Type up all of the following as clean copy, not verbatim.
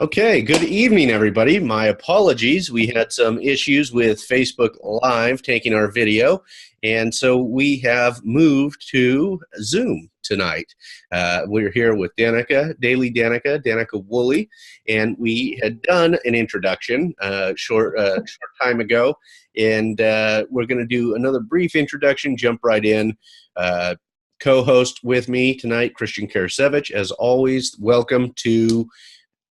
Okay, good evening, everybody. My apologies. We had some issues with Facebook Live taking our video, and so we have moved to Zoom tonight. We're here with Danica Woolley, and we had done an introduction short time ago, and we're going to do another brief introduction, jump right in. Co-host with me tonight, Christian Karasevich. As always, welcome to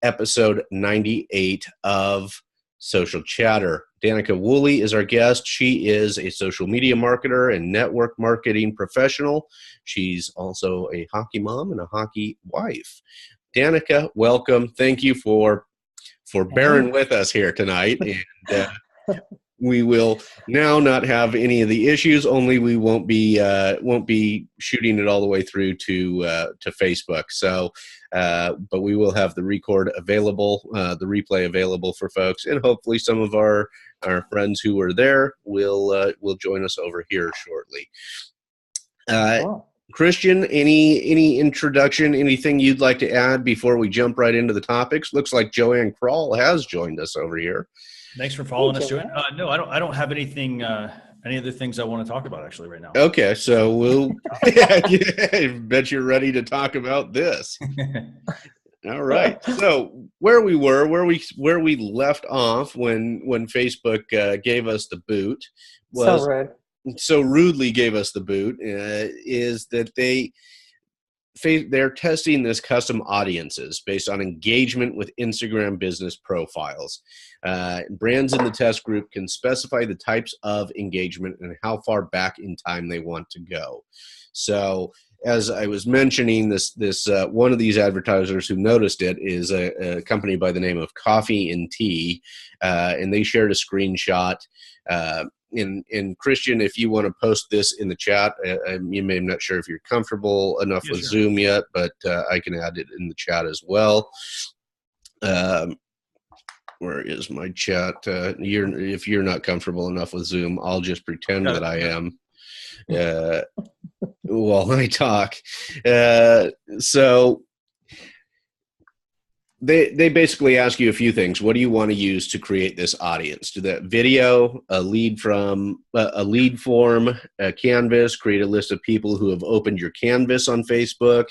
episode 98 of Social Chatter. Danica Woolley is our guest. She is a social media marketer and network marketing professional. She's also a hockey mom and a hockey wife. Danica, welcome. Thank you for bearing with us here tonight. And we will now not have any of the issues. Only we won't be shooting it all the way through to Facebook. So, but we will have the record available, the replay available for folks, and hopefully some of our friends who were there will join us over here shortly. Cool. Christian, any introduction, anything you'd like to add before we jump right into the topics? Looks like Joanne Kroll has joined us over here. Thanks for following us, Joanne. No, I don't have anything, any other things I want to talk about actually right now. Okay, so we'll I bet you're ready to talk about this. All right. So where we left off when Facebook gave us the boot was so rudely gave us the boot is that they're testing this custom audiences based on engagement with Instagram business profiles. Brands in the test group can specify the types of engagement and how far back in time they want to go. So as I was mentioning, this one of these advertisers who noticed it is a company by the name of Coffee and Tea, and they shared a screenshot. And Christian, if you want to post this in the chat, I'm not sure if you're comfortable enough with Zoom yet, but I can add it in the chat as well. Where is my chat? If you're not comfortable enough with Zoom, I'll just pretend that I am while I talk. So They basically ask you a few things. What do you want to use to create this audience? Do that video, a lead form, a canvas, create a list of people who have opened your canvas on Facebook,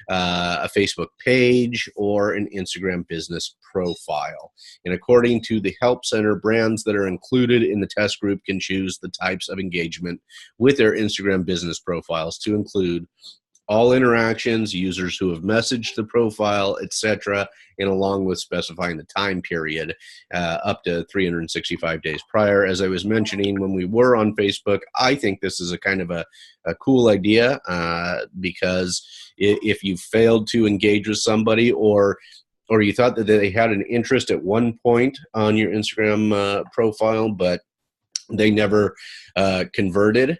a Facebook page, or an Instagram business profile. And according to the Help Center, brands that are included in the test group can choose the types of engagement with their Instagram business profiles to include all interactions, users who have messaged the profile, etc., and along with specifying the time period up to 365 days prior. As I was mentioning when we were on Facebook, I think this is a kind of a cool idea because if you failed to engage with somebody or you thought that they had an interest at one point on your Instagram profile, but they never converted,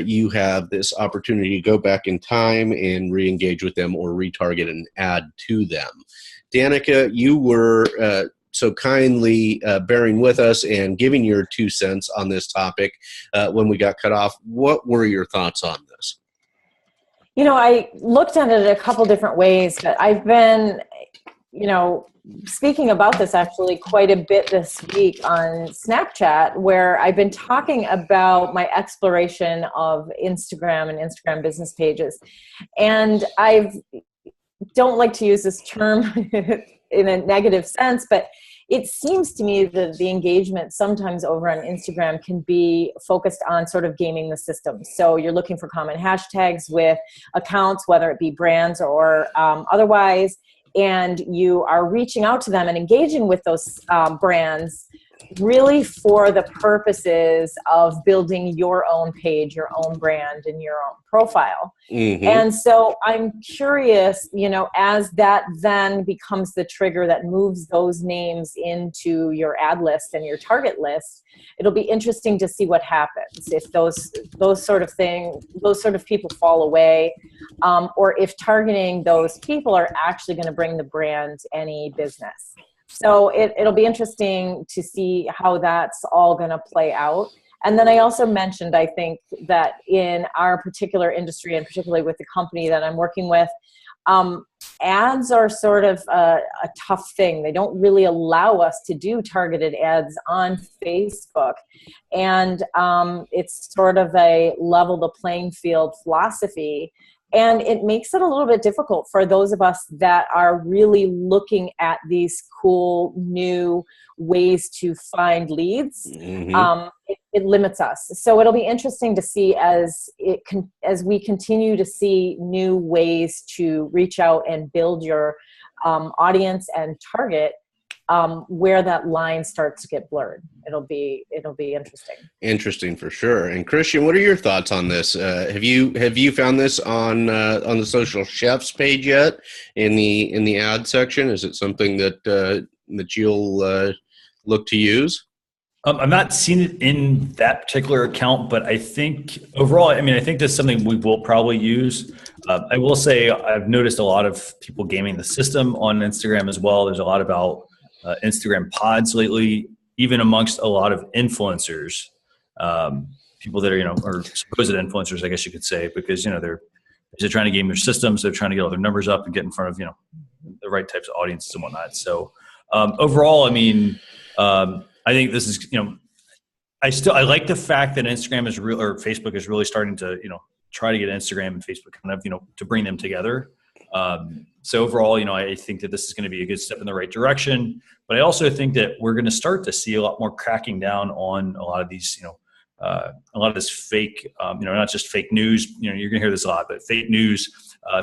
you have this opportunity to go back in time and re-engage with them or retarget and add to them. Danica, you were so kindly bearing with us and giving your 2 cents on this topic when we got cut off. What were your thoughts on this? You know, I looked at it a couple different ways, but I've been, speaking about this actually quite a bit this week on Snapchat, where I've been talking about my exploration of Instagram and Instagram business pages. And I don't like to use this term in a negative sense, but it seems to me that the engagement sometimes over on Instagram can be focused on sort of gaming the system. So you're looking for common hashtags with accounts, whether it be brands or otherwise, and you are reaching out to them and engaging with those brands really for the purposes of building your own page, your own brand, and your own profile. Mm-hmm. And so I'm curious, as that then becomes the trigger that moves those names into your ad list and your target list, it'll be interesting to see what happens if those sort of people fall away, or if targeting those people are actually going to bring the brand any business. So it'll be interesting to see how that's all going to play out. And then I also mentioned, I think, that in our particular industry, and particularly with the company that I'm working with, Ads are sort of a tough thing. They don't really allow us to do targeted ads on Facebook. And it's sort of a level the playing field philosophy. And it makes it a little bit difficult for those of us that are really looking at these cool new ways to find leads. Mm-hmm. It limits us. So it'll be interesting to see as we continue to see new ways to reach out and build your audience and target, where that line starts to get blurred. It'll be interesting. Interesting for sure. And Christian, what are your thoughts on this? Have you found this on the Social Chefs page yet in the ad section? Is it something that you'll look to use? I've not seen it in that particular account, but I think overall, I think that's something we will probably use. I will say I've noticed a lot of people gaming the system on Instagram as well. There's a lot about Instagram pods lately, even amongst a lot of influencers, people that are, or supposed influencers, I guess you could say, because, they're trying to game their systems. They're trying to get all their numbers up and get in front of, the right types of audiences and whatnot. So overall, I think this is, I like the fact that Instagram is real, or Facebook is really starting to, try to get Instagram and Facebook kind of, to bring them together. So overall, I think that this is going to be a good step in the right direction, but I also think that we're going to start to see a lot more cracking down on a lot of these, a lot of this fake, not just fake news, you're going to hear this a lot, but fake news,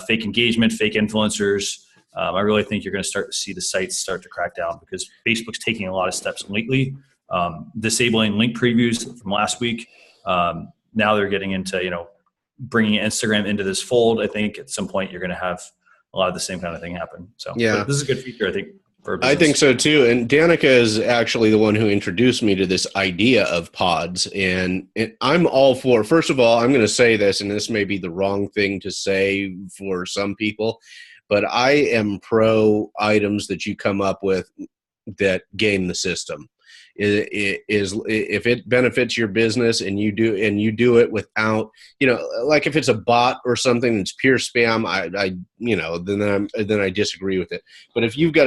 fake engagement, fake influencers. I really think you're going to start to see the sites start to crack down because Facebook's taking a lot of steps lately, disabling link previews from last week. Now they're getting into, bringing Instagram into this fold. I think at some point you're going to have a lot of the same kind of thing happen. So yeah, this is a good feature, I think. I think so too. And Danica is actually the one who introduced me to this idea of pods. And I'm all for, first of all, I'm going to say this, and this may be the wrong thing to say for some people, but I am pro items that you come up with that game the system. If it benefits your business and you do it without, like if it's a bot or something that's pure spam, then I disagree with it. But if you've got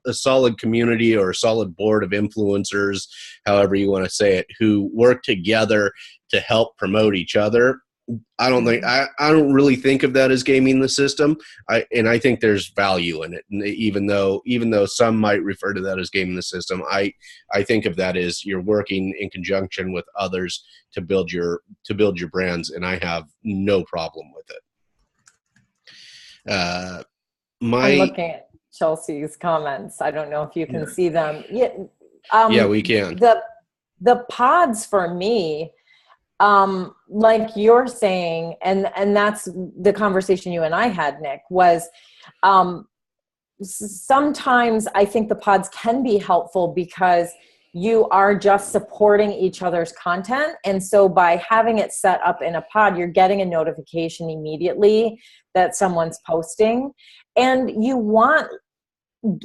a solid community or a solid board of influencers, however you want to say it, who work together to help promote each other, I don't really think of that as gaming the system. I think there's value in it. And even though some might refer to that as gaming the system, I think of that as you're working in conjunction with others to build your brands, and I have no problem with it. I'm looking at Chelsea's comments. I don't know if you can see them. Yeah, we can. The pods for me, like you're saying, and that's the conversation you and I had, Nick, was sometimes I think the pods can be helpful because you are just supporting each other's content. And so by having it set up in a pod, you're getting a notification immediately that someone's posting, and you want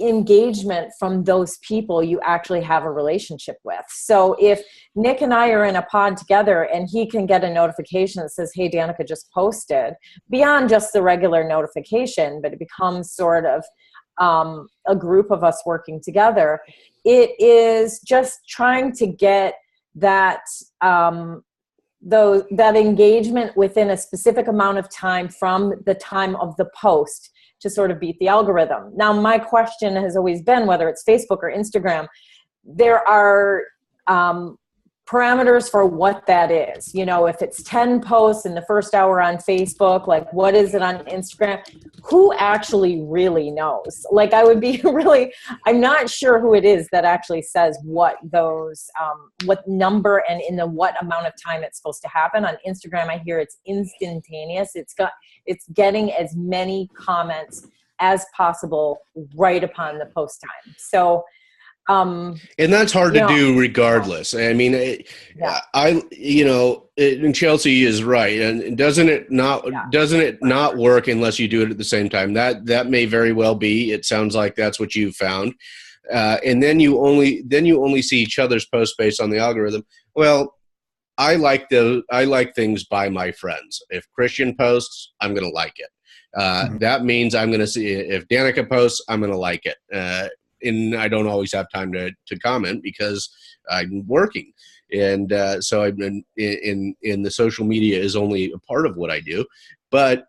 engagement from those people you actually have a relationship with. So if Nick and I are in a pod together and he can get a notification that says, hey, Danica just posted, beyond just the regular notification, but it becomes sort of a group of us working together, it is just trying to get that that engagement within a specific amount of time from the time of the post to sort of beat the algorithm. Now, my question has always been, whether it's Facebook or Instagram, there are parameters for what that is. If it's 10 posts in the first hour on Facebook, like what is it on Instagram? Who actually really knows? Like I would be I'm not sure who it is that actually says what those, what number and in the what amount of time it's supposed to happen. On Instagram, I hear it's instantaneous. It's getting as many comments as possible right upon the post time. So, and that's hard to do regardless. I mean, and Chelsea is right. And doesn't it not work unless you do it at the same time? That may very well be. It sounds like that's what you've found. And then you only see each other's posts based on the algorithm. Well, I like things by my friends. If Christian posts, I'm going to like it. That means I'm going to see if Danica posts, I'm going to like it. And I don't always have time to comment because I'm working. And so I've been in the social media is only a part of what I do, but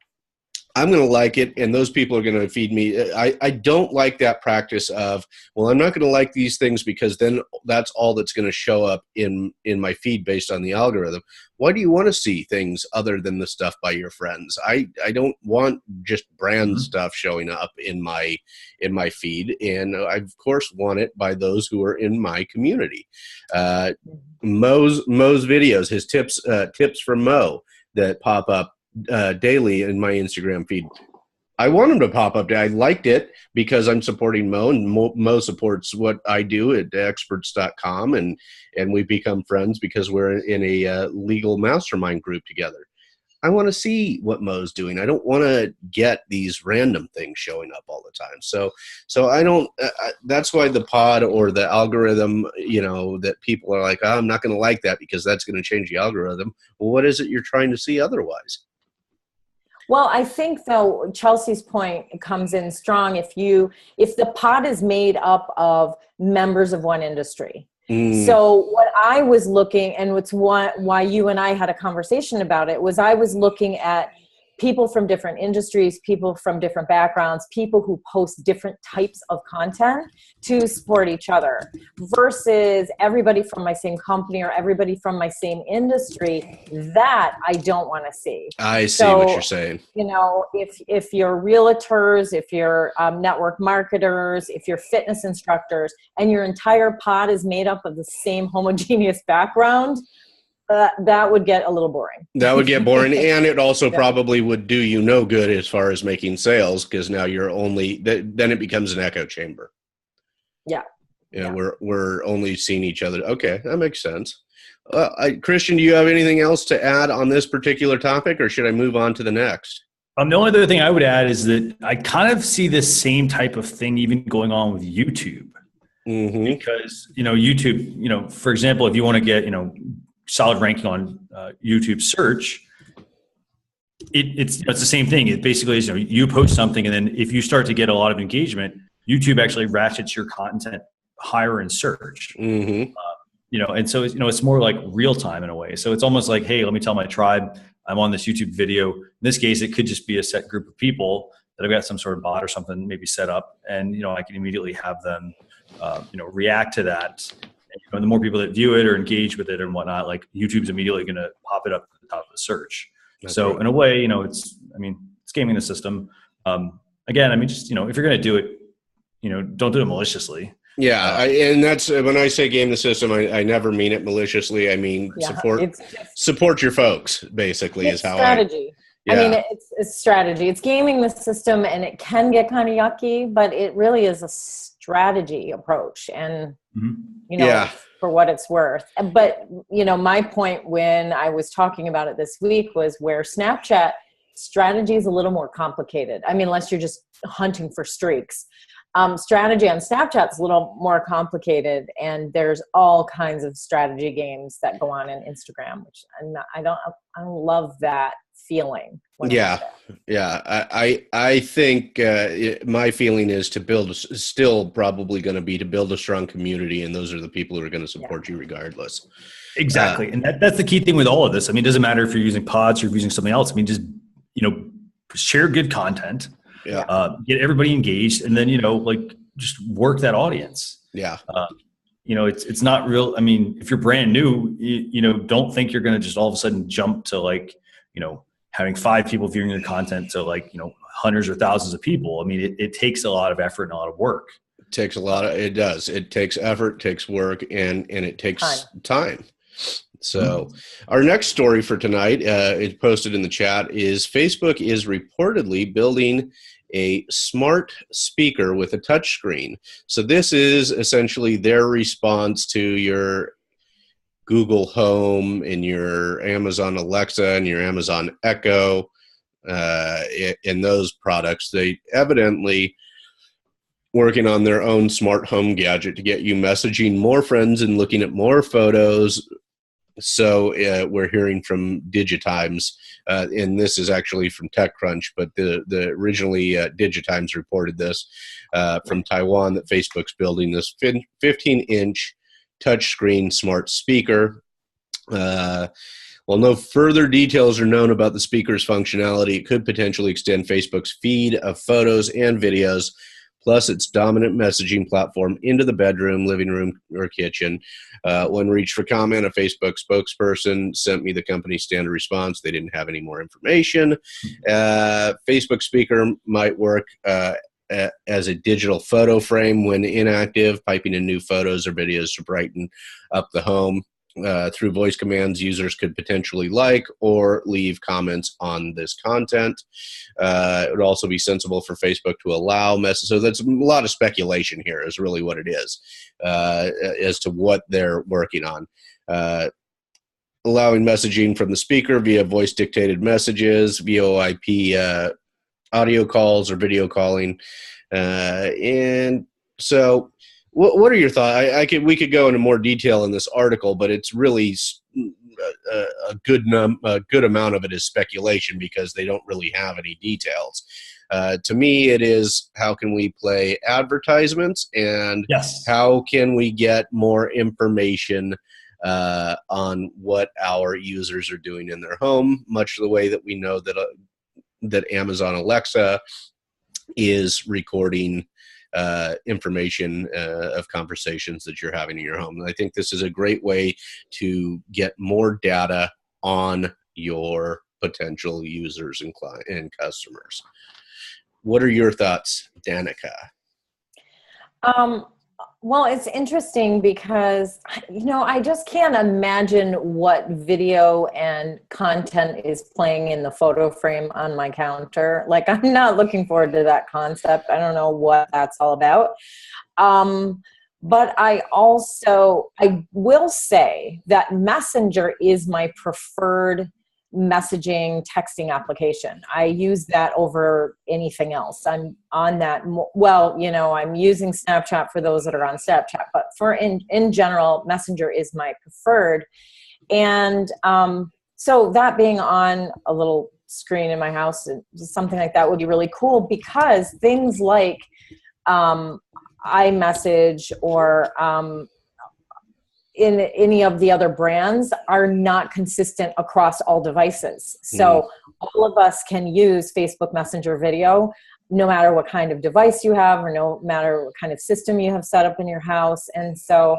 I'm going to like it, and those people are going to feed me. I don't like that practice of, well, I'm not going to like these things because then that's all that's going to show up in my feed based on the algorithm. Why do you want to see things other than the stuff by your friends? I don't want just brand stuff showing up in my feed, and I of course want it by those who are in my community. Mo's videos, his tips from Mo that pop up daily in my Instagram feed. I want them to pop up. I liked it because I'm supporting Mo, and Mo supports what I do at experts.com, and we become friends because we're in a legal mastermind group together. I want to see what Mo's doing. I don't want to get these random things showing up all the time. So I don't. That's why the pod or the algorithm, that people are like, oh, I'm not going to like that because that's going to change the algorithm. Well, what is it you're trying to see otherwise? Well, I think, though, Chelsea's point comes in strong if the pod is made up of members of one industry. So what I was looking, and why you and I had a conversation about it, was I was looking at people from different industries, people from different backgrounds, people who post different types of content to support each other versus everybody from my same company or everybody from my same industry. That I don't want to see. I see what you're saying. If you're realtors, if you're network marketers, if you're fitness instructors, and your entire pod is made up of the same homogeneous background, that would get a little boring. That would get boring, and it also probably would do you no good as far as making sales, because now you're then it becomes an echo chamber. Yeah. We're only seeing each other. Okay, that makes sense. Christian, do you have anything else to add on this particular topic, or should I move on to the next? The only other thing I would add is that I kind of see this same type of thing even going on with YouTube. Because, YouTube, for example, if you want to get, solid ranking on YouTube search, it's the same thing. It basically is, you post something, and then if you start to get a lot of engagement, YouTube actually ratchets your content higher in search. And so it's more like real time in a way. So it's almost like, hey, let me tell my tribe I'm on this YouTube video. In this case, it could just be a set group of people that I've got some sort of bot or something maybe set up, and I can immediately have them react to that. And the more people that view it or engage with it and whatnot, like YouTube's immediately going to pop it up at the top of the search. That's so right. In a way, it's gaming the system. Again, just, if you're going to do it, don't do it maliciously. Yeah. And that's when I say game the system, I never mean it maliciously. I mean, support your folks, basically, is how strategy. It's strategy. It's gaming the system, and it can get kind of yucky, but it really is a strategy approach. And, for what it's worth. But, my point when I was talking about it this week was where Snapchat strategy is a little more complicated. Unless you're just hunting for streaks. Strategy on Snapchat is a little more complicated, and there's all kinds of strategy games that go on in Instagram, which I don't love that feeling. I think my feeling is still probably going to be to build a strong community, and those are the people who are going to support you regardless. Exactly, and that's the key thing with all of this. It doesn't matter if you're using pods or if you're using something else. Just share good content. Get everybody engaged, and then just work that audience. It's not real. If you're brand new, don't think you're going to just all of a sudden jump to having 5 people viewing your content to hundreds or thousands of people. It takes a lot of effort and a lot of work. It does. It takes effort, takes work, and it takes time. So our next story for tonight, it's posted in the chat, is Facebook is reportedly building a smart speaker with a touch screen. So this is essentially their response to your Google Home and your Amazon Alexa and your Amazon Echo in those products. They evidently working on their own smart home gadget to get you messaging more friends and looking at more photos So we're hearing from Digitimes, and this is actually from TechCrunch, but the originally Digitimes reported this from Taiwan, that Facebook's building this 15-inch touchscreen smart speaker. While no further details are known about the speaker's functionality, it could potentially extend Facebook's feed of photos and videos, plus its dominant messaging platform, into the bedroom, living room, or kitchen. When reached for comment, a Facebook spokesperson sent me the company's standard response. They didn't have any more information. Facebook speaker might work as a digital photo frame when inactive, piping in new photos or videos to brighten up the home. Through voice commands, users could potentially like or leave comments on this content. It would also be sensible for Facebook to allow messages. So that's a lot of speculation here is really what it is, as to what they're working on. Allowing messaging from the speaker via voice dictated messages, VoIP audio calls, or video calling. And so what are your thoughts? We could go into more detail in this article, but it's really a good amount of it is speculation because they don't really have any details. To me, it is, how can we play advertisements, and Yes, how can we get more information on what our users are doing in their home, much the way that we know that Amazon Alexa is recording information of conversations that you're having in your home. And I think this is a great way to get more data on your potential users and customers. What are your thoughts, Danica? Well, it's interesting because, I just can't imagine what video and content is playing in the photo frame on my counter. Like, I'm not looking forward to that concept. I don't know what that's all about. But I will say that Messenger is my preferred messaging texting application. I use that over anything else. I'm on that. Well, I'm using Snapchat for those that are on Snapchat, but in general, Messenger is my preferred. And so that being on a little screen in my house, something like that would be really cool, because things like iMessage or in any of the other brands are not consistent across all devices. So all of us can use Facebook Messenger video, no matter what kind of device you have, or no matter what kind of system you have set up in your house. And so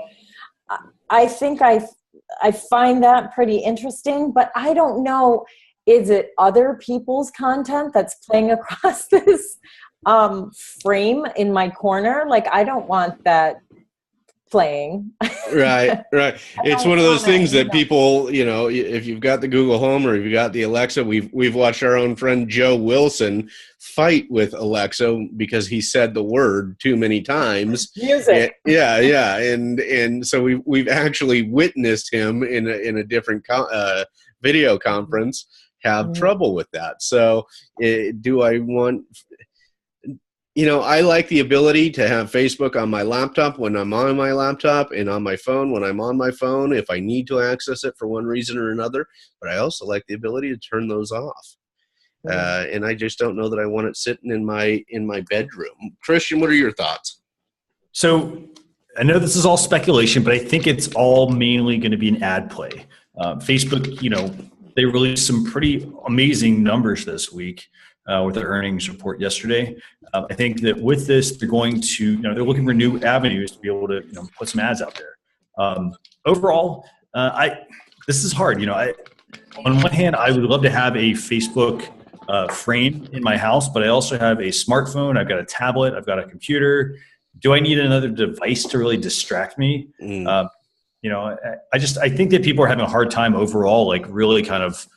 I think I find that pretty interesting, but I don't know, is it other people's content that's playing across this frame in my corner? Like, I don't want that playing. Right. It's one of those things that people, if you've got the Google Home or if you've got the Alexa, we've watched our own friend Joe Wilson fight with Alexa because he said the word too many times. Music. Yeah. And so we've actually witnessed him in a different video conference have trouble with that. So do I want... I like the ability to have Facebook on my laptop when I'm on my laptop, and on my phone when I'm on my phone, if I need to access it for one reason or another. But I also like the ability to turn those off. And I just don't know that I want it sitting in my bedroom. Christian, what are your thoughts? So I know this is all speculation, but I think it's all mainly going to be an ad play. Facebook, they released some pretty amazing numbers this week with their earnings report yesterday. I think that with this, they're going to, they're looking for new avenues to be able to, put some ads out there. Overall, this is hard. On one hand, I would love to have a Facebook frame in my house, but I also have a smartphone. I've got a tablet. I've got a computer. Do I need another device to really distract me? I think that people are having a hard time overall, like really kind of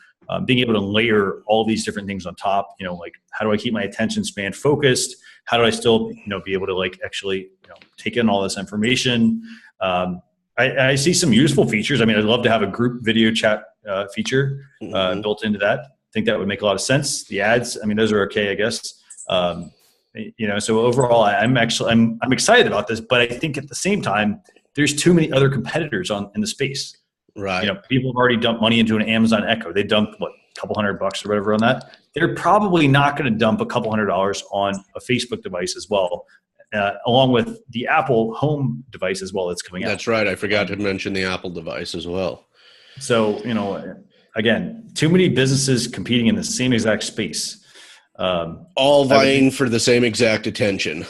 being able to layer all these different things on top. Like, how do I keep my attention span focused? How do I still, be able to actually, take in all this information? I see some useful features. I mean, I'd love to have a group video chat feature built into that. I think that would make a lot of sense. The ads, I mean, those are okay, I guess. So overall, I'm excited about this, but I think at the same time, there's too many other competitors in the space. Right. People have already dumped money into an Amazon Echo. They dumped what, a couple $100 or whatever on that. They're probably not going to dump a couple $100 on a Facebook device as well, along with the Apple Home device as well that's coming out. That's right. I forgot to mention the Apple device as well. So, again, too many businesses competing in the same exact space. All vying for the same exact attention.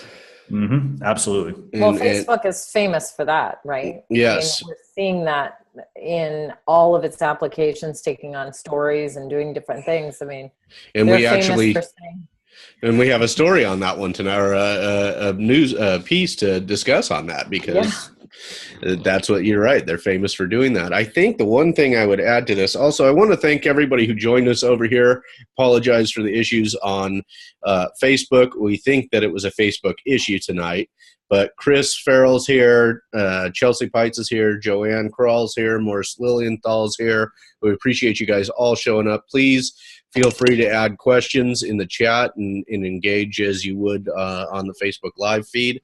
Mm-hmm, absolutely. Well, Facebook is famous for that, right? Yes. We're seeing that in all of its applications, taking on stories and doing different things. I mean, and we actually, for saying, and we have a story on that one tonight, or a news piece to discuss on that, because that's what you're right. They're famous for doing that. I think the one thing I would add to this, also, I want to thank everybody who joined us over here. Apologize for the issues on Facebook. We think that it was a Facebook issue tonight, but Chris Farrell's here, Chelsea Pites is here, Joanne Krall's here, Morris Lilienthal's here. We appreciate you guys all showing up. Please feel free to add questions in the chat and engage as you would on the Facebook Live feed.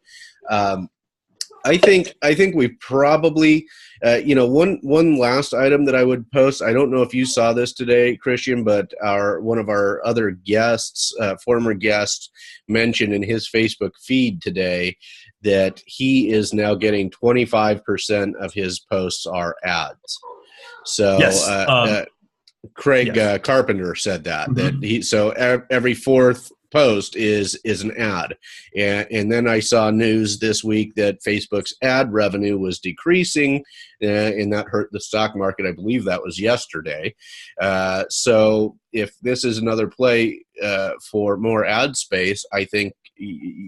I think we probably, one last item that I would post. I don't know if you saw this today, Christian, but one of our other guests, former guests, mentioned in his Facebook feed today that he is now getting 25% of his posts are ads. So yes. Craig Carpenter said that so every fourth post is an ad, and then I saw news this week that Facebook's ad revenue was decreasing, and that hurt the stock market. I believe that was yesterday. So if this is another play for more ad space, I think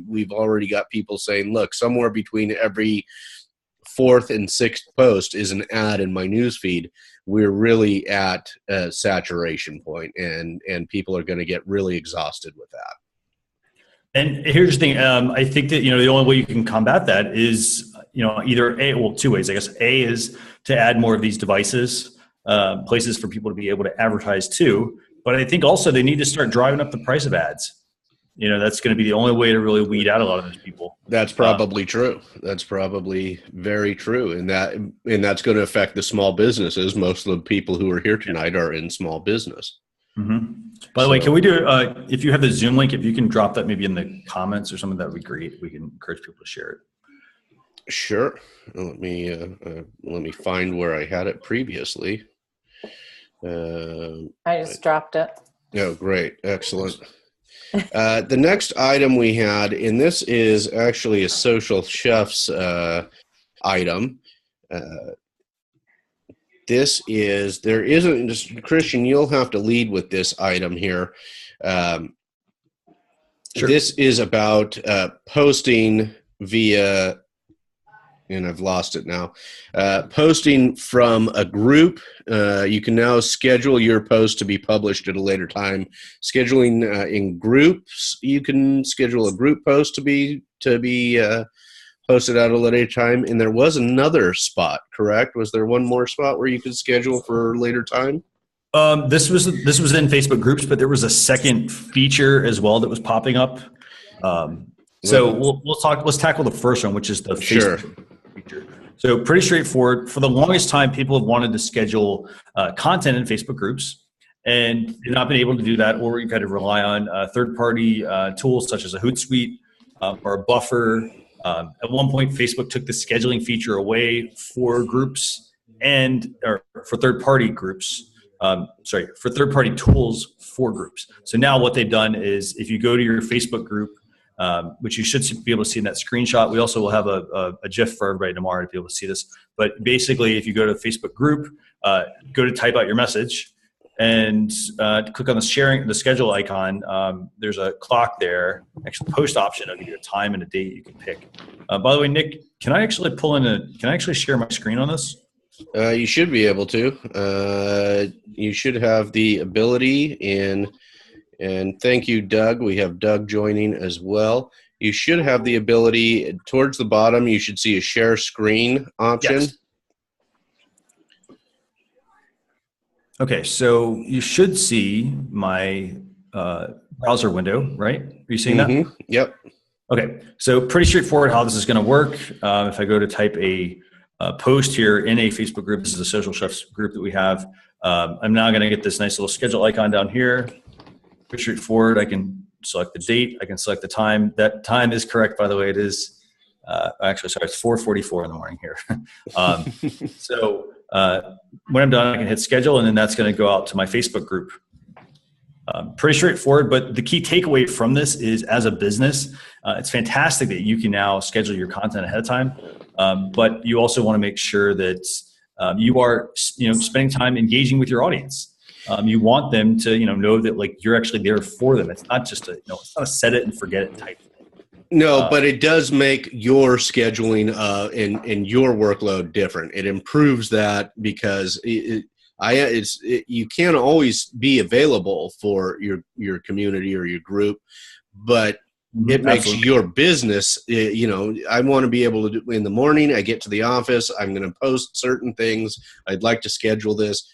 we've already got people saying, look, somewhere between every fourth and sixth post is an ad in my newsfeed. We're really at a saturation point, and people are going to get really exhausted with that. And here's the thing. I think that, the only way you can combat that is, either two ways, I guess. A is to add more of these devices, places for people to be able to advertise to. But I think also they need to start driving up the price of ads. That's going to be the only way to really weed out a lot of those people. That's probably true. That's probably very true. And that's going to affect the small businesses. Most of the people who are here tonight are in small business. Mm-hmm. By the way, can we do, if you have the Zoom link, if you can drop that maybe in the comments or something, that would be great. We can encourage people to share it. Sure. Let me find where I had it previously. I just dropped it. Oh, great. Excellent. The next item we had, and this is actually a Social Chef's item. There isn't, just Christian, you'll have to lead with this item here. Sure. This is about posting via, and I've lost it now, posting from a group. You can now schedule your post to be published at a later time. Scheduling in groups, you can schedule a group post to be posted at a later time. And there was another spot, correct? Was there one more spot where you could schedule for later time? This was in Facebook groups, but there was a second feature as well that was popping up. So let's tackle the first one, which is the Facebook feature. So pretty straightforward. For the longest time, people have wanted to schedule content in Facebook groups, and they've not been able to do that, or you've had to rely on third-party tools such as a Hootsuite or a Buffer. At one point, Facebook took the scheduling feature away for groups or for third-party groups. For third-party tools for groups. So now what they've done is, if you go to your Facebook group, which you should be able to see in that screenshot. We also will have a GIF for everybody tomorrow to be able to see this. But basically, if you go to the Facebook group, go to type out your message, and click on the schedule icon. There's a clock there, actually post option. I'll give you a time and a date you can pick. By the way, Nick, can I actually share my screen on this? You should be able to. You should have the ability, and thank you, Doug. We have Doug joining as well. You should have the ability, towards the bottom, you should see a share screen option. Yes. Okay, so you should see my browser window, right? Are you seeing that? Yep. Okay, so pretty straightforward how this is going to work. If I go to type a post here in a Facebook group. This is a Social Chefs group that we have. I'm now going to get this nice little schedule icon down here. Pretty straightforward. I can select the date. I can select the time. That time is correct, by the way. It is actually, sorry, it's 4:44 in the morning here. So when I'm done, I can hit schedule, and then that's going to go out to my Facebook group. Pretty straightforward, but the key takeaway from this is, as a business, it's fantastic that you can now schedule your content ahead of time, but you also want to make sure that you are, spending time engaging with your audience. You want them to, know that like you're actually there for them. It's not just it's not a set it and forget it type thing. No, but it does make your scheduling and your workload different. It improves that because you can't always be available for your community or your group, but it makes your business, I want to be able to do in the morning. I get to the office. I'm going to post certain things. I'd like to schedule this,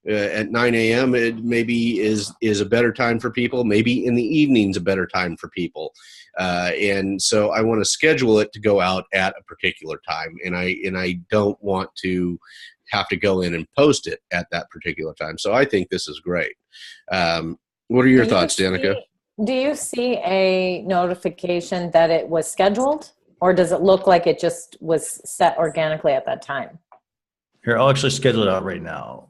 at 9 a.m. It maybe is a better time for people. Maybe in the evening's a better time for people. And so I want to schedule it to go out at a particular time. And I don't want to have to go in and post it at that particular time. So I think this is great. What are your thoughts, Danica? Do you see a notification that it was scheduled, or does it look like it just was set organically at that time? Here, I'll actually schedule it out right now.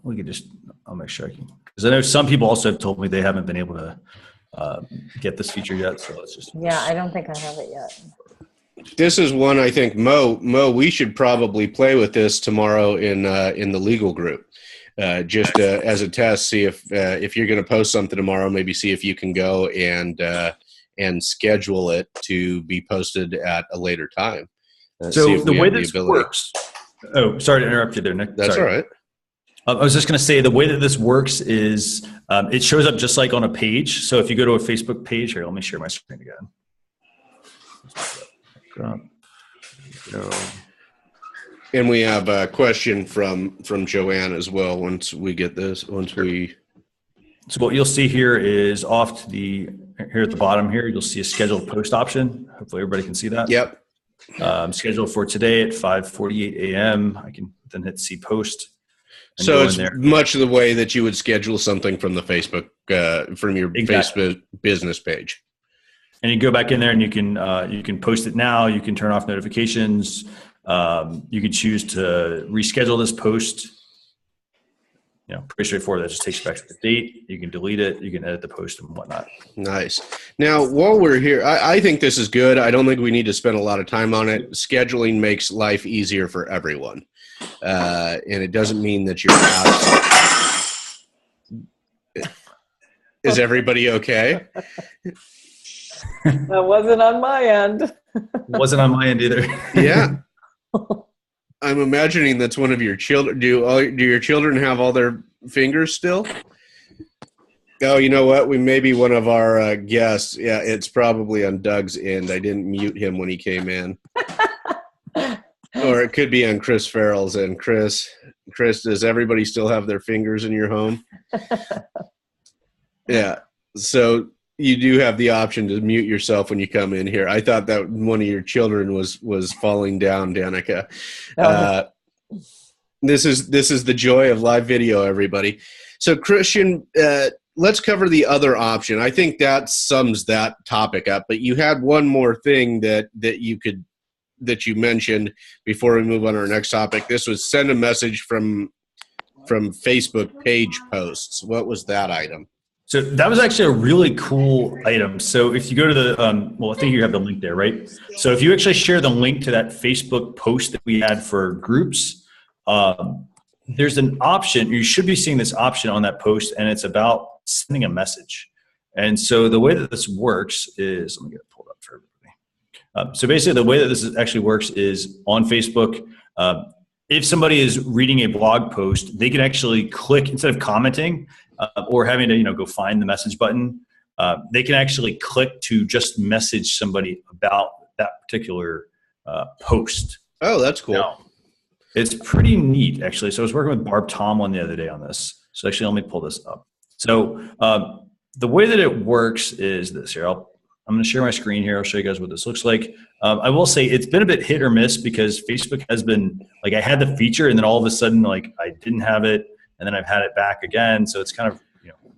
I'll make sure I can, because I know some people also have told me they haven't been able to get this feature yet. So let's just. Yeah, I don't think I have it yet. This is one I think Mo, we should probably play with this tomorrow in the legal group, just as a test. See if you're going to post something tomorrow, maybe see if you can go and schedule it to be posted at a later time. So the way this works. Oh, sorry to interrupt you there, Nick. That's sorry. all right. I was just going to say the way that this works is it shows up just like on a page. So if you go to a Facebook page here, let me share my screen again. And we have a question from Joanne as well. Once we get this, So what you'll see here is here at the bottom here, you'll see a scheduled post option. Hopefully everybody can see that. Yep. Scheduled for today at 5:48 a.m. I can then hit see post. So it's much the way that you would schedule something from the Facebook, from your Facebook business page. And you go back in there and you can post it now. You can turn off notifications. You can choose to reschedule this post. Pretty straightforward. That just takes you back to the date. You can delete it. You can edit the post and whatnot. Nice. Now, while we're here, I think this is good. I don't think we need to spend a lot of time on it. Scheduling makes life easier for everyone. And it doesn't mean that you're out. Is everybody okay? That wasn't on my end. Wasn't on my end either. Yeah. I'm imagining that's one of your children. Do your children have all their fingers still? Oh, you know what? We may be one of our guests. Yeah, it's probably on Doug's end. I didn't mute him when he came in. Or it could be on Chris Farrell's end. Chris, does everybody still have their fingers in your home? Yeah. So you do have the option to mute yourself when you come in here. I thought that one of your children was falling down, Danica. This is the joy of live video, everybody. So Christian, let's cover the other option. I think that sums that topic up. But you had one more thing that you mentioned before we move on to our next topic. This was send a message from Facebook page posts. What was that item? So that was actually a really cool item. So if you go to the, I think you have the link there, right? So if you actually share the link to that Facebook post that we had for groups, there's an option. You should be seeing this option on that post, and it's about sending a message. And so the way that this works is, let me get it pulled up for everybody. So basically the way that this actually works is on Facebook, if somebody is reading a blog post, they can actually click, instead of commenting or having to go find the message button, they can actually click to just message somebody about that particular post. Oh, that's cool. Now, it's pretty neat, actually. So I was working with Barb Tomlin the other day on this. So actually, let me pull this up. So the way that it works is this here. I'll I'm going to share my screen here. I'll show you guys what this looks like. I will say it's been a bit hit or miss because Facebook has been like, I had the feature and then all of a sudden like I didn't have it and then I've had it back again. So it's kind of,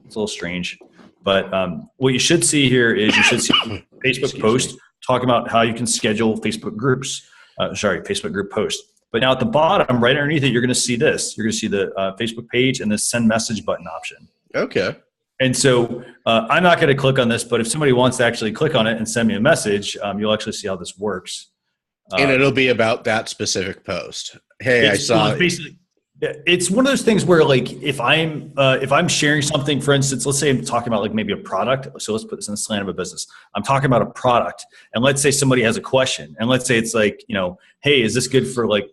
it's a little strange. But what you should see here is you should see a Facebook post talking about how you can schedule Facebook groups. Facebook group post. But now at the bottom, right underneath it, you're going to see this. You're going to see the Facebook page and the send message button option. Okay. And so I'm not going to click on this, but if somebody wants to actually click on it and send me a message, you'll actually see how this works. And it'll be about that specific post. Hey, I saw it. It's one of those things where like if I'm sharing something, for instance, let's say I'm talking about like maybe a product. So let's put this in the slant of a business. I'm talking about a product, and let's say somebody has a question, and let's say it's like, hey, is this good for like,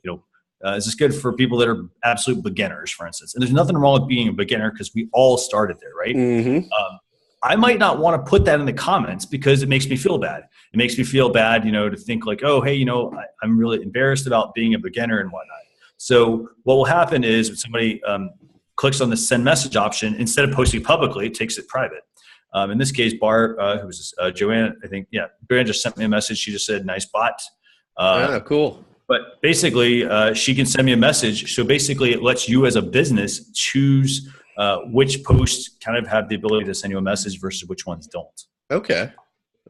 is this good for people that are absolute beginners, for instance? And there's nothing wrong with being a beginner because we all started there, right? Mm-hmm. I might not want to put that in the comments because it makes me feel bad. It makes me feel bad, to think like, oh, hey, I'm really embarrassed about being a beginner and whatnot. So what will happen is when somebody clicks on the send message option, instead of posting publicly, it takes it private. In this case, who was this? Joanne, I think, Joanne just sent me a message. She just said, nice bot. Cool. But basically, she can send me a message. So basically, it lets you as a business choose which posts kind of have the ability to send you a message versus which ones don't. Okay.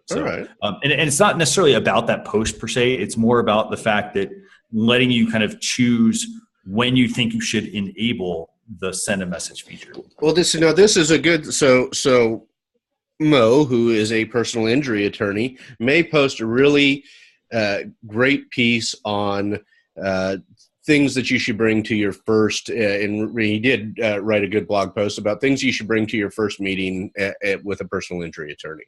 So, all right. And it's not necessarily about that post per se. It's more about the fact that letting you kind of choose when you think you should enable the send a message feature. Well, this is a good, so Mo, who is a personal injury attorney, may post a really great piece on things that you should bring to your first, and he did write a good blog post about things you should bring to your first meeting with a personal injury attorney.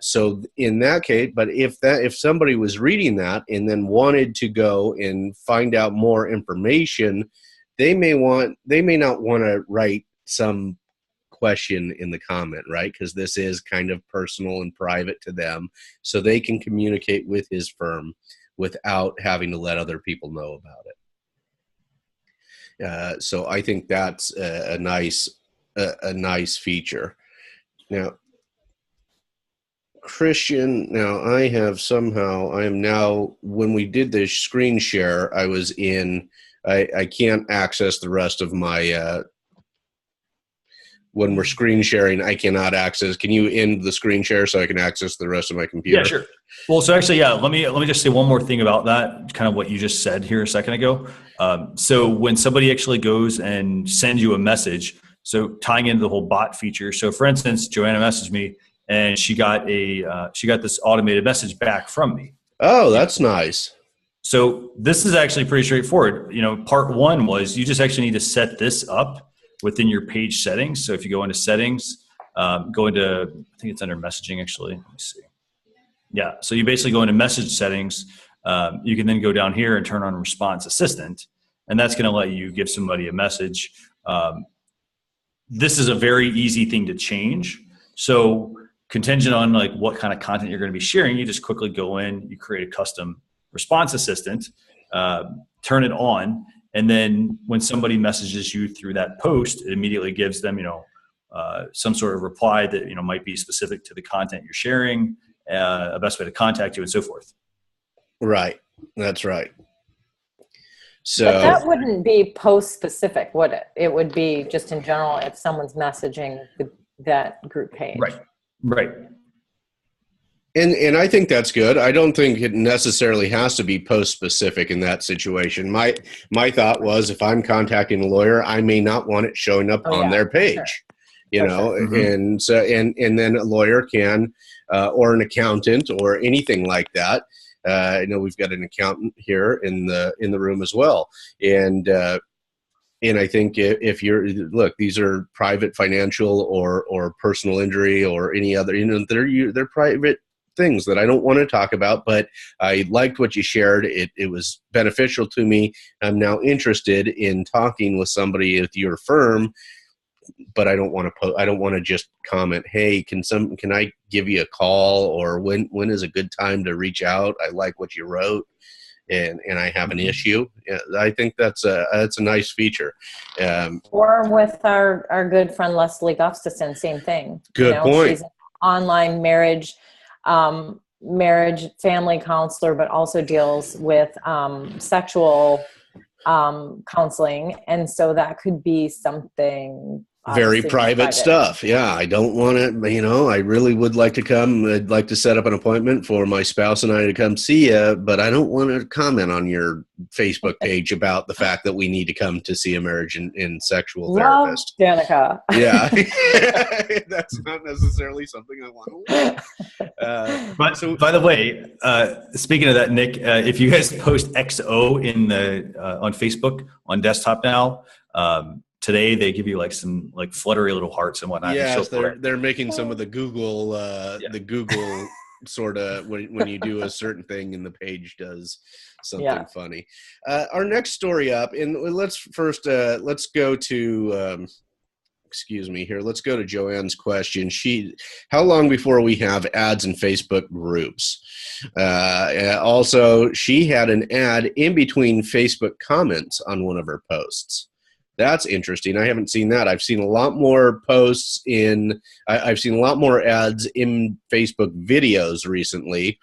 So in that case, but if somebody was reading that and then wanted to go and find out more information, they may not want to write some question in the comment, right? Because this is kind of personal and private to them, so they can communicate with his firm without having to let other people know about it. So I think that's a nice feature. Now, Christian, I am now, when we did this screen share, I can't access the rest of my, when we're screen sharing, I cannot access. Can you end the screen share so I can access the rest of my computer? Yeah, sure. Well, so actually, let me just say one more thing about that, kind of what you just said here a second ago. So when somebody actually goes and sends you a message, so tying into the whole bot feature. So for instance, Joanna messaged me, and she got this automated message back from me. Oh, that's nice. So this is actually pretty straightforward. Part one was you just actually need to set this up within your page settings. So if you go into settings, go into, I think it's under messaging actually. Let me see. Yeah. So you basically go into message settings. You can then go down here and turn on response assistant, and that's going to let you give somebody a message. This is a very easy thing to change. So contingent on like what kind of content you're going to be sharing, you just quickly go in, you create a custom response assistant, turn it on, and then when somebody messages you through that post, it immediately gives them, some sort of reply that, might be specific to the content you're sharing, a best way to contact you, and so forth. Right. That's right. So but that wouldn't be post specific, would it? It would be just in general if someone's messaging that group page. Right. And I think that's good. I don't think it necessarily has to be post specific in that situation. My thought was, if I'm contacting a lawyer, I may not want it showing up on their page, Mm-hmm. and so and then a lawyer can or an accountant or anything like that. I know we've got an accountant here in the room as well, and I think if these are private financial or personal injury or any other, they're private things that I don't want to talk about, but I liked what you shared. It was beneficial to me. I'm now interested in talking with somebody at your firm, but I don't want to just comment, hey, can I give you a call, or when is a good time to reach out? I like what you wrote, and I have an issue. Yeah, I think that's a nice feature. Or with our good friend Leslie Gustafson, same thing. Good point. online marriage, family counselor, but also deals with sexual counseling. And so that could be something very private stuff. Yeah, I don't want to, I really would like to come. I'd like to set up an appointment for my spouse and I to come see you, but I don't want to comment on your Facebook page about the fact that we need to come to see a marriage and sexual therapist. Danica. Yeah, that's not necessarily something I want to But by the way, speaking of that, Nick, if you guys post XO on Facebook on desktop now, today they give you like some like fluttery little hearts and whatnot. Yes, they're making some of the Google sort of when you do a certain thing and the page does something funny. Our next story up, and let's go to let's go to Joanne's question. How long before we have ads in Facebook groups? Also, she had an ad in between Facebook comments on one of her posts. That's interesting. I haven't seen that. I've seen a lot more posts I've seen a lot more ads in Facebook videos recently,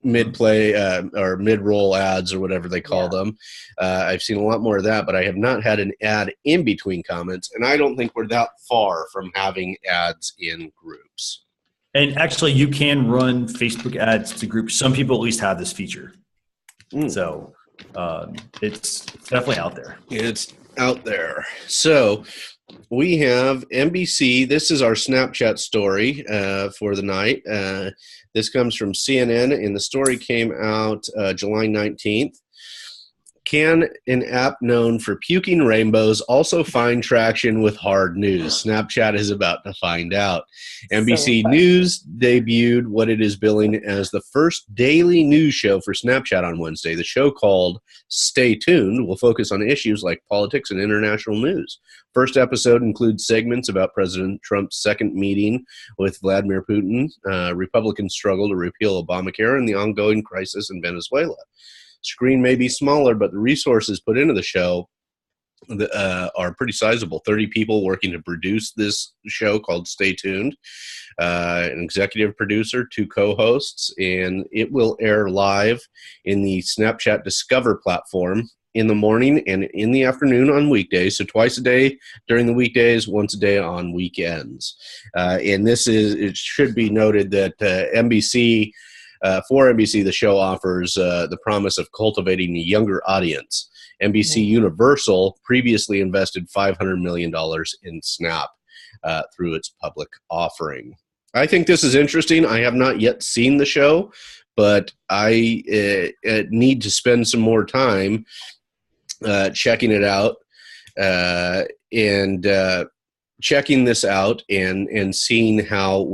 mid-play or mid-roll ads or whatever they call them. I've seen a lot more of that, but I have not had an ad in between comments, and I don't think we're that far from having ads in groups. And actually, you can run Facebook ads to groups. Some people at least have this feature. So it's definitely out there. It's out there. So we have NBC. This is our Snapchat story for the night. This comes from CNN, and the story came out July 19th. Can an app known for puking rainbows also find traction with hard news? Snapchat is about to find out. NBC News debuted what it is billing as the first daily news show for Snapchat on Wednesday. The show, called Stay Tuned, will focus on issues like politics and international news. First episode includes segments about President Trump's second meeting with Vladimir Putin, Republicans' struggle to repeal Obamacare, and the ongoing crisis in Venezuela. Screen may be smaller, but the resources put into the show are pretty sizable. 30 people working to produce this show called Stay Tuned, an executive producer, 2 co-hosts, and it will air live in the Snapchat Discover platform in the morning and in the afternoon on weekdays, so twice a day during the weekdays, once a day on weekends. And it should be noted that for NBC, the show offers the promise of cultivating a younger audience. NBC Universal previously invested $500 million in Snap through its public offering. I think this is interesting. I have not yet seen the show, but I need to spend some more time checking it out and checking this out and seeing how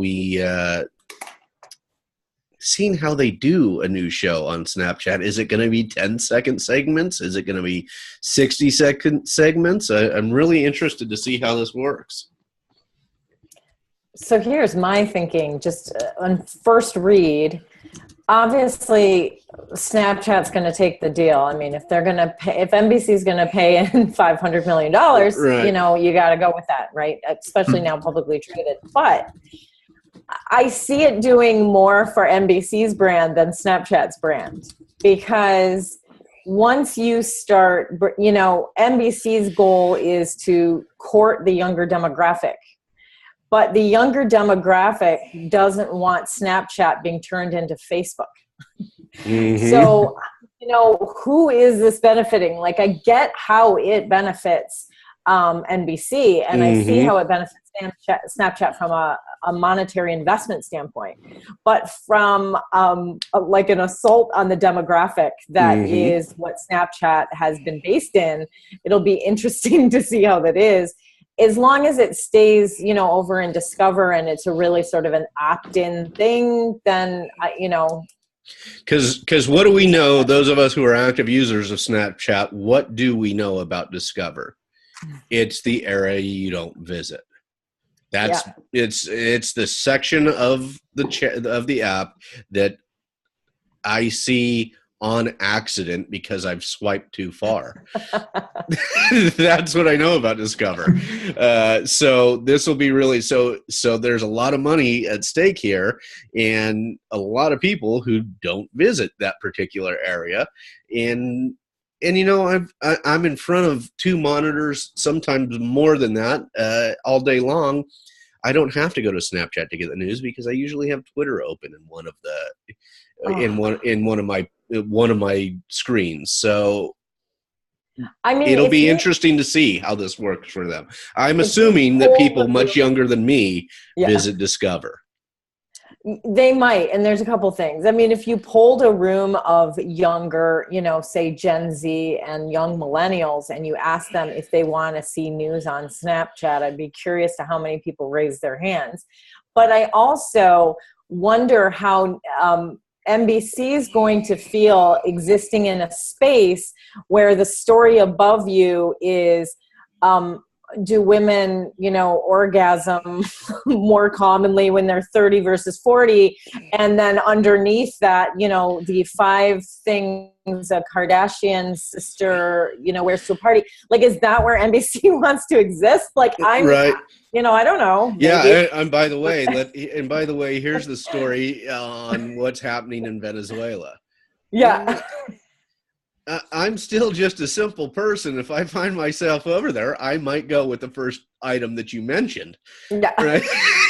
seeing how they do a new show on Snapchat. Is it going to be 10-second segments? Is it going to be 60-second segments? I'm really interested to see how this works. So here's my thinking, just on first read. Obviously, Snapchat's going to take the deal. I mean, if NBC's going to pay in $500 million, right, you got to go with that, right? Especially now publicly traded. But I see it doing more for NBC's brand than Snapchat's brand, because once you start, NBC's goal is to court the younger demographic, but the younger demographic doesn't want Snapchat being turned into Facebook. So, who is this benefiting? Like, I get how it benefits NBC, and I see how it benefits Snapchat from a monetary investment standpoint, but from like an assault on the demographic that is what Snapchat has been based in. It'll be interesting to see how that is. As long as it stays, over in Discover and it's a really sort of an opt-in thing, then Because what do we know, those of us who are active users of Snapchat, what do we know about Discover? It's the area you don't visit. It's the section of the app that I see on accident because I've swiped too far. That's what I know about Discover. So this will be really, so there's a lot of money at stake here, and a lot of people who don't visit that particular area. And you know, I'm in front of two monitors, sometimes more than that, all day long. I don't have to go to Snapchat to get the news because I usually have Twitter open in one of one of my screens. So I mean, it'll be interesting to see how this works for them. I'm assuming that people much younger than me visit Discover. They might, and there's a couple things. I mean, if you polled a room of younger, you know, say Gen Z and young millennials, and you ask them if they want to see news on Snapchat, I'd be curious to how many people raise their hands. But I also wonder how NBC is going to feel existing in a space where the story above you is, do women, you know, orgasm more commonly when they're 30 versus 40? And then underneath that, you know, the 5 things a Kardashian sister, you know, wears to a party. Like, is that where NBC wants to exist? Like, right. You know, I don't know. Maybe. Yeah, and by the way, here's the story on what's happening in Venezuela. Yeah. I'm still just a simple person. If I find myself over there, I might go with the first item that you mentioned. Yeah. Right?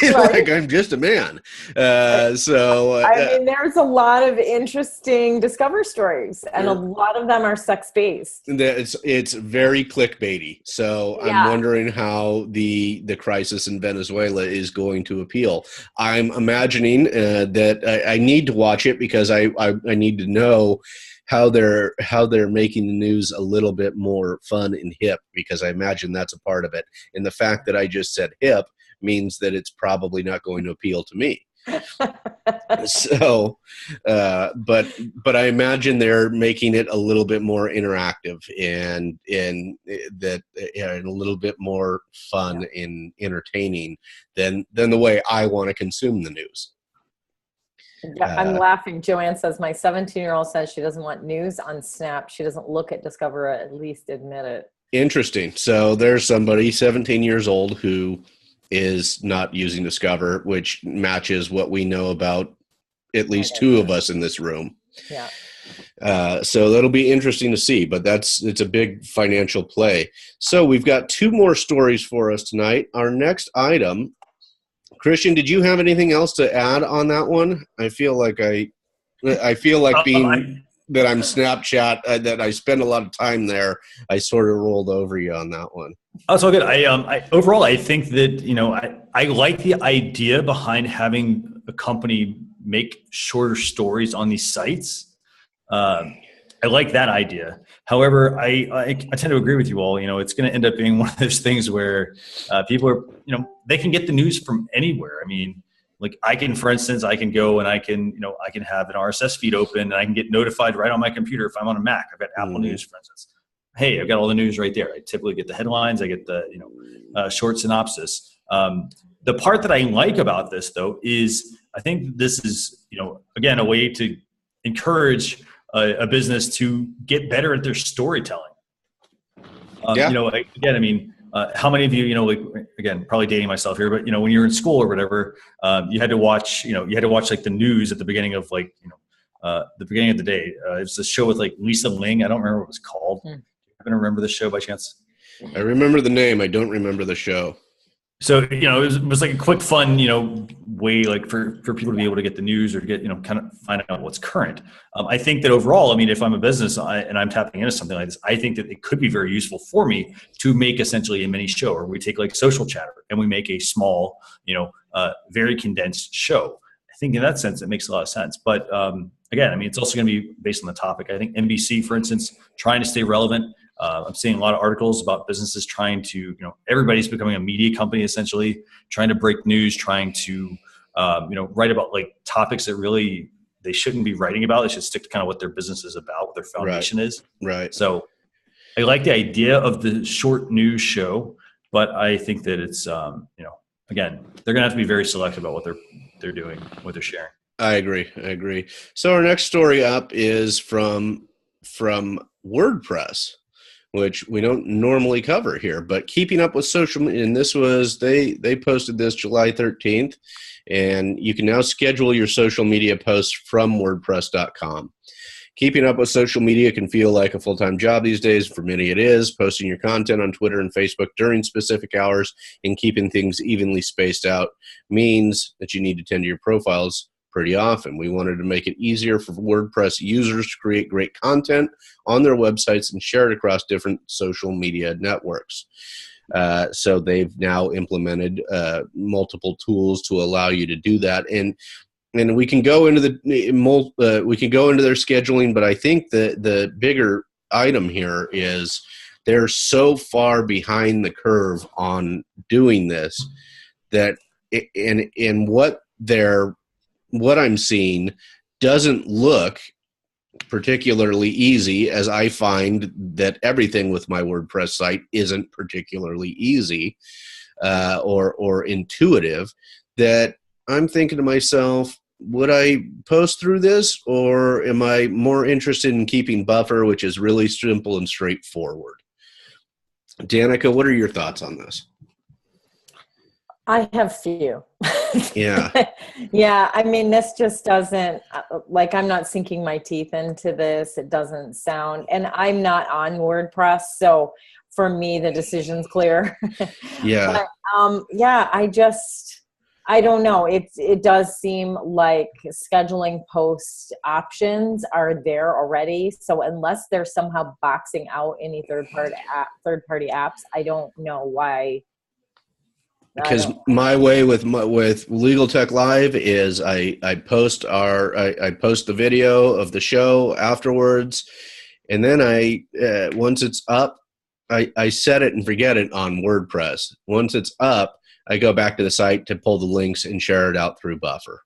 Like, I'm just a man. I mean, there's a lot of interesting Discover stories, and a lot of them are sex-based. It's very clickbaity. So I'm wondering how the crisis in Venezuela is going to appeal. I'm imagining that I need to watch it because I need to know how they're making the news a little bit more fun and hip, because I imagine that's a part of it. And the fact that I just said hip means that it's probably not going to appeal to me. So, but I imagine they're making it a little bit more interactive and a little bit more fun and entertaining than the way I want to consume the news. Yeah, I'm laughing. Joanne says, my 17-year-old says she doesn't want news on Snap. She doesn't look at Discover, or at least admit it. Interesting. So there's somebody 17 years old who is not using Discover, which matches what we know about at least 2 of us in this room. Yeah. So that'll be interesting to see, but it's a big financial play. So we've got 2 more stories for us tonight. Our next item, Christian, did you have anything else to add on that one? I feel like being that I'm Snapchat, that I spend a lot of time there, I sort of rolled over you on that one. Oh, it's all good. Overall, I think that, you know, I like the idea behind having a company make shorter stories on these sites. I like that idea. However, I tend to agree with you all. You know, it's going to end up being one of those things where people are, you know, they can get the news from anywhere. I mean, like for instance, I can go and I can have an RSS feed open and I can get notified right on my computer if I'm on a Mac. I've got Apple News, for instance. Hey, I've got all the news right there. I typically get the headlines. I get the, short synopsis. The part that I like about this, though, is I think this is, again, a way to encourage a business to get better at their storytelling. Again, I mean, how many of you, again, probably dating myself here, but, when you're in school or whatever, you had to watch like the news at the beginning of the beginning of the day. It was a show with like Lisa Ling. I don't remember what it was called. Do you happen to remember the show by chance? I remember the name. I don't remember the show. So, it was like a quick, fun, way like for people to be able to get the news or to get, kind of find out what's current. I think that overall, I mean, if I'm a business and I'm tapping into something like this, I think that it could be very useful for me to make essentially a mini show, or we take like Social Chatter and we make a small, very condensed show. I think in that sense, it makes a lot of sense. But again, I mean, it's also going to be based on the topic. I think NBC, for instance, trying to stay relevant. I'm seeing a lot of articles about businesses trying to, everybody's becoming a media company, essentially trying to break news, trying to, write about like topics that really they shouldn't be writing about. They should stick to kind of what their business is about, what their foundation is. Right. So I like the idea of the short news show, but I think that it's, again, they're going to have to be very selective about what they're doing, what they're sharing. I agree. I agree. So our next story up is from WordPress, which we don't normally cover here, but keeping up with social media. And this was, they posted this July 13th, and you can now schedule your social media posts from WordPress.com. Keeping up with social media can feel like a full-time job these days. For many it is. Posting your content on Twitter and Facebook during specific hours and keeping things evenly spaced out means that you need to tend to your profiles pretty often. We wanted to make it easier for WordPress users to create great content on their websites and share it across different social media networks. So they've now implemented multiple tools to allow you to do that. And we can go into their scheduling, but I think the bigger item here is they're so far behind the curve on doing this that in what I'm seeing doesn't look particularly easy, as I find that everything with my WordPress site isn't particularly easy or intuitive, that I'm thinking to myself, would I post through this, or am I more interested in keeping Buffer, which is really simple and straightforward? Danica, what are your thoughts on this? I have few. Yeah. Yeah, I mean, this just doesn't, like, I'm not sinking my teeth into this. It doesn't sound, and I'm not on WordPress, so for me, the decision's clear. Yeah. But, yeah, I don't know. It does seem like scheduling post options are there already. So unless they're somehow boxing out any third-party apps, I don't know why. Because my way with Legal Tech Live is I post the video of the show afterwards, and then once it's up, I set it and forget it on WordPress. Once it's up, I go back to the site to pull the links and share it out through Buffer.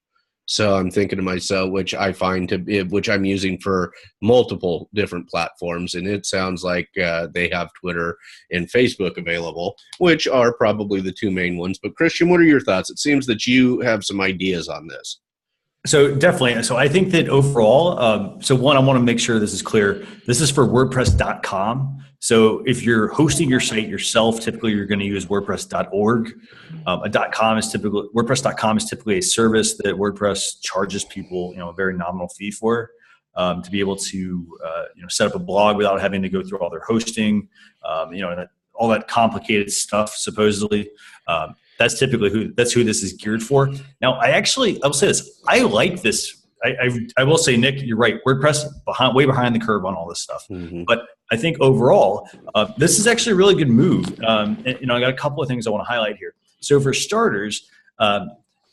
So I'm thinking to myself, which I'm using for multiple different platforms, and it sounds like they have Twitter and Facebook available, which are probably the two main ones. But Christian, what are your thoughts? It seems that you have some ideas on this. So definitely. So I think that overall, so one, I want to make sure this is clear. This is for WordPress.com. So if you're hosting your site yourself, typically you're going to use WordPress.org. WordPress.com is typically a service that WordPress charges people, a very nominal fee for, to be able to, set up a blog without having to go through all their hosting, and all that complicated stuff. Supposedly, that's typically who this is geared for. Now, I will say this. I like this. I will say, Nick, you're right. WordPress way behind the curve on all this stuff. Mm-hmm. But I think overall, this is actually a really good move. I got a couple of things I want to highlight here. So for starters,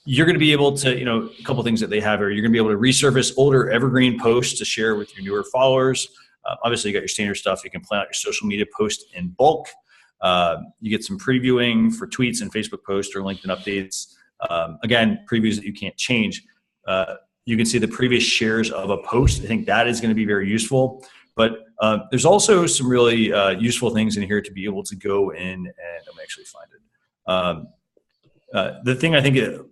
you're going to be able to, a couple of things that they have here. You're going to be able to resurface older evergreen posts to share with your newer followers. Obviously, you got your standard stuff. You can plan out your social media post in bulk. You get some previewing for tweets and Facebook posts or LinkedIn updates. Again, previews that you can't change. You can see the previous shares of a post. I think that is going to be very useful. But there's also some really useful things in here to be able to go in, and I'm actually find it.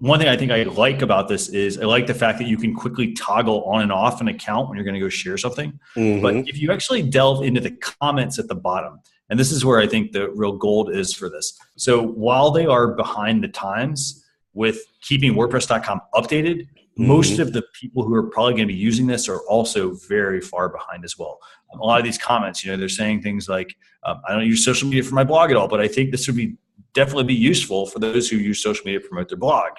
One thing I think I like about this is I like the fact that you can quickly toggle on and off an account when you're going to go share something. Mm-hmm. But if you actually delve into the comments at the bottom, and this is where I think the real gold is for this. So while they are behind the times with keeping WordPress.com updated, most of the people who are probably going to be using this are also very far behind as well. A lot of these comments, they're saying things like, I don't use social media for my blog at all, but I think this would definitely be useful for those who use social media to promote their blog.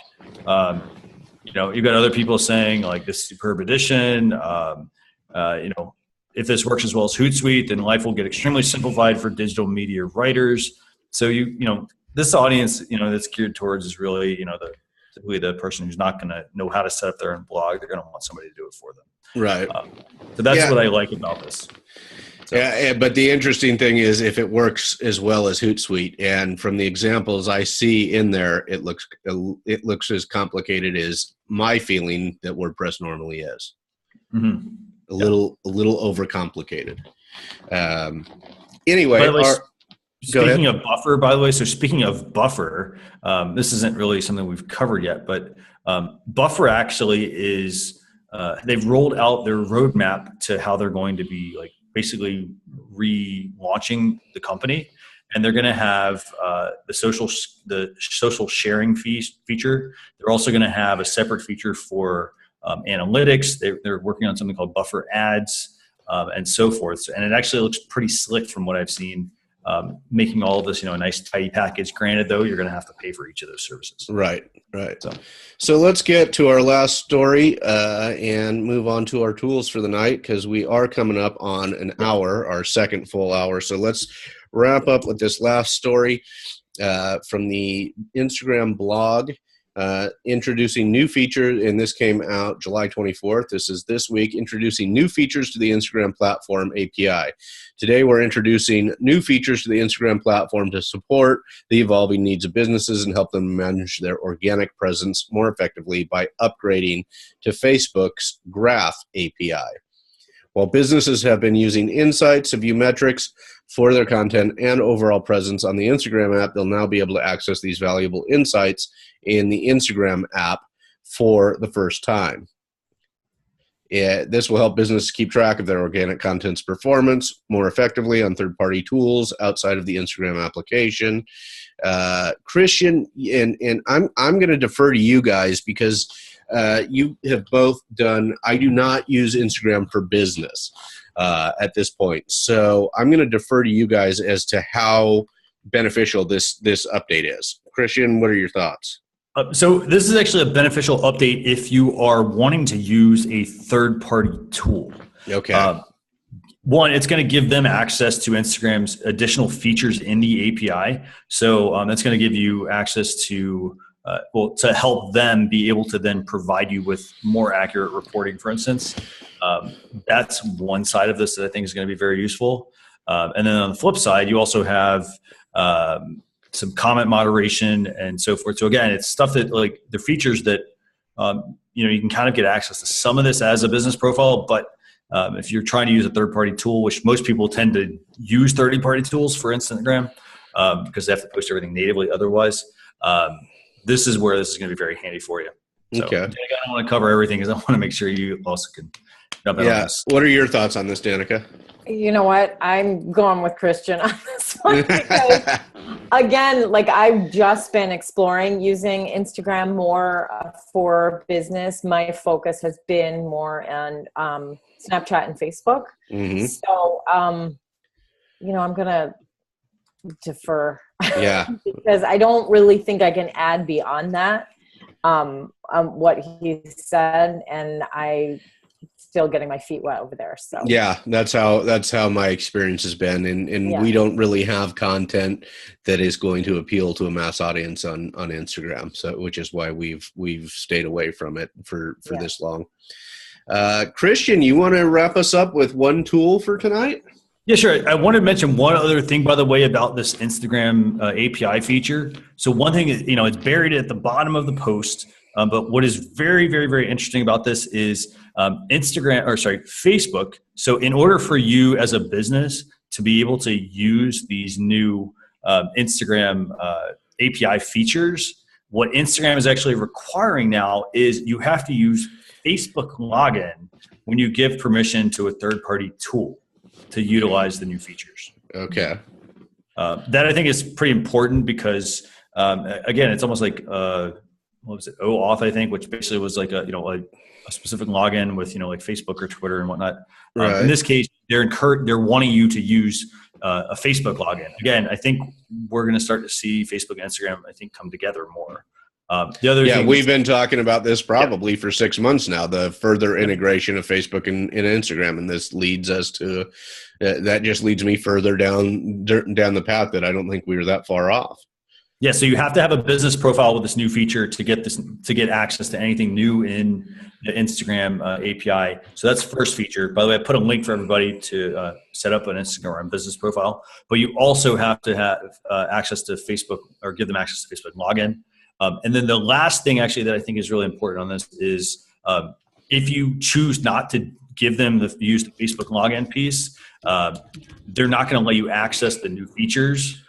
You've got other people saying like this superb edition, if this works as well as Hootsuite, then life will get extremely simplified for digital media writers. So this audience, that's geared towards is really, typically the person who's not going to know how to set up their own blog. They're going to want somebody to do it for them. Right. So that's what I like about this. So. Yeah, but the interesting thing is if it works as well as Hootsuite, and from the examples I see in there, it looks as complicated as my feeling that WordPress normally is. Mm-hmm. A little overcomplicated. Anyway, Speaking of buffer, by the way, so speaking of buffer, this isn't really something we've covered yet, but buffer actually is, they've rolled out their roadmap to how they're going to be like basically relaunching the company. And they're going to have the social sharing feature. They're also going to have a separate feature for analytics. They're working on something called buffer ads and so forth. And it actually looks pretty slick from what I've seen. Making all of this, a nice tidy package. Granted, though, you're going to have to pay for each of those services. Right. So let's get to our last story and move on to our tools for the night, because we are coming up on an hour, our second full hour. So let's wrap up with this last story from the Instagram blog. Introducing new features, and this came out July 24th. This is this week, introducing new features to the Instagram platform API. Today, we're introducing new features to the Instagram platform to support the evolving needs of businesses and help them manage their organic presence more effectively by upgrading to Facebook's Graph API. While businesses have been using Insights to view metrics for their content and overall presence on the Instagram app, they'll now be able to access these valuable insights in the Instagram app for the first time. This will help businesses keep track of their organic content's performance more effectively on third-party tools outside of the Instagram application. Christian, and I'm going to defer to you guys because you have both done. I do not use Instagram for business at this point, so I'm going to defer to you guys as to how beneficial this update is. Christian, what are your thoughts? So this is actually a beneficial update if you are wanting to use a third-party tool. Okay. One, it's going to give them access to Instagram's additional features in the API. So that's going to give you access to, to help them be able to then provide you with more accurate reporting, for instance. That's one side of this that I think is going to be very useful. And then on the flip side, you also have some comment moderation and so forth. So again, it's stuff that like the features that, you can kind of get access to some of this as a business profile, but if you're trying to use a third-party tool, which most people tend to use third-party tools for Instagram because they have to post everything natively otherwise, this is where this is going to be very handy for you. So, okay. I don't want to cover everything because I want to make sure you also can jump in on this. What are your thoughts on this, Danica? You know what? I'm going with Christian on this one because, again, like I've just been exploring using Instagram more for business. My focus has been more on Snapchat and Facebook. Mm-hmm. So, I'm going to defer. Yeah. Because I don't really think I can add beyond that what he said, and I still getting my feet wet over there. So yeah, that's how my experience has been. And we don't really have content that is going to appeal to a mass audience on Instagram. So, which is why we've stayed away from it for this long. Christian, you want to wrap us up with one tool for tonight? Yeah, sure. I wanted to mention one other thing, by the way, about this Instagram API feature. So one thing is, it's buried at the bottom of the post. But what is very, very, very interesting about this is Facebook. So in order for you as a business to be able to use these new Instagram API features, what Instagram is actually requiring now is you have to use Facebook login when you give permission to a third-party tool to utilize the new features. Okay. That I think is pretty important because, again, it's almost like what was it, OAuth, I think, which basically was like a specific login with like Facebook or Twitter and whatnot. Right. In this case, they're wanting you to use a Facebook login. Again, I think we're going to start to see Facebook and Instagram, I think, come together more. The other thing we've been talking about this probably for 6 months now, the further integration of Facebook and Instagram, and this leads us to that just leads me further down the path that I don't think we were that far off. Yeah, so you have to have a business profile with this new feature to get access to anything new in the Instagram API. So that's the first feature. By the way, I put a link for everybody to set up an Instagram business profile. But you also have to have access to Facebook, or give them access to Facebook login. And then the last thing actually that I think is really important on this is if you choose not to give them use the Facebook login piece, they're not going to let you access the new features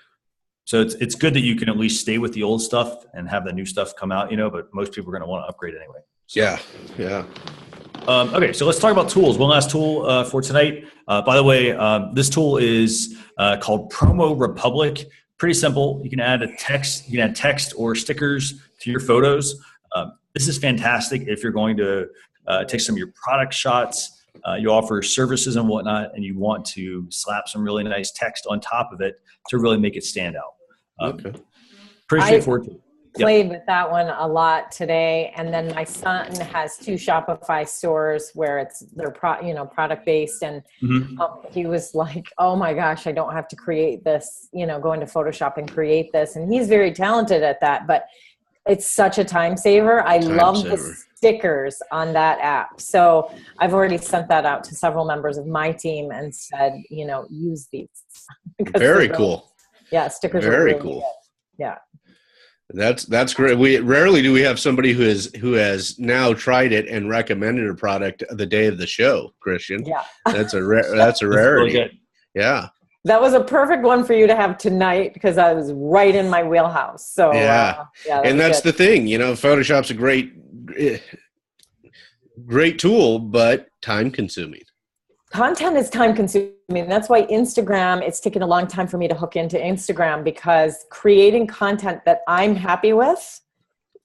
So it's good that you can at least stay with the old stuff and have the new stuff come out, but most people are going to want to upgrade anyway. So, Yeah. Okay, so let's talk about tools. One last tool for tonight. By the way, this tool is called PromoRepublic. Pretty simple. You can add text or stickers to your photos. This is fantastic if you're going to take some of your product shots. You offer services and whatnot, and you want to slap some really nice text on top of it to really make it stand out. Okay. Pretty straightforward. Played with that one a lot today, and then my son has 2 Shopify stores where they're product based, and he was like, "Oh my gosh, I don't have to create this, go into Photoshop and create this," and he's very talented at that, but it's such a time saver. I love the stickers on that app, so I've already sent that out to several members of my team and said, use these. Very cool. Yeah, stickers are very really cool. Good. Yeah. That's great. We rarely do we have somebody who has now tried it and recommended a product the day of the show, Christian. Yeah. That's a rarity. Really yeah. That was a perfect one for you to have tonight because I was right in my wheelhouse. So and that's the thing, Photoshop's a great tool, but time consuming. Content is time consuming. That's why Instagram, it's taken a long time for me to hook into Instagram, because creating content that I'm happy with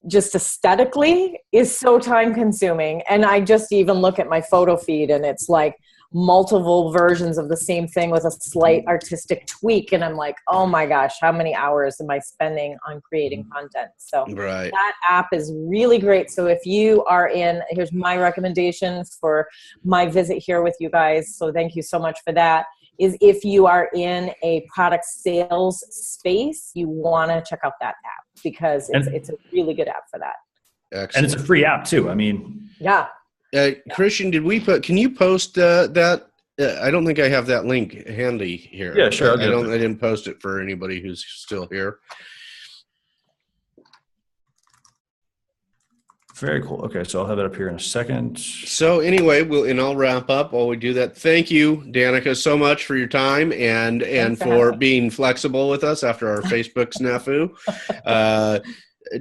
just aesthetically is so time consuming. And I just even look at my photo feed and it's like multiple versions of the same thing with a slight artistic tweak. And I'm like, oh my gosh, how many hours am I spending on creating content? So that app is really great. So if you are here's my recommendation for my visit here with you guys. So thank you so much for that. Is if you are in a product sales space, you want to check out that app because it's a really good app for that. Excellent. And it's a free app too. I mean, yeah. Christian, can you post that? I don't think I have that link handy here. Yeah, sure. I didn't post it for anybody who's still here. Very cool. Okay, so I'll have it up here in a second. So anyway, I'll wrap up while we do that. Thank you, Danica, so much for your time and for being flexible with us after our Facebook snafu.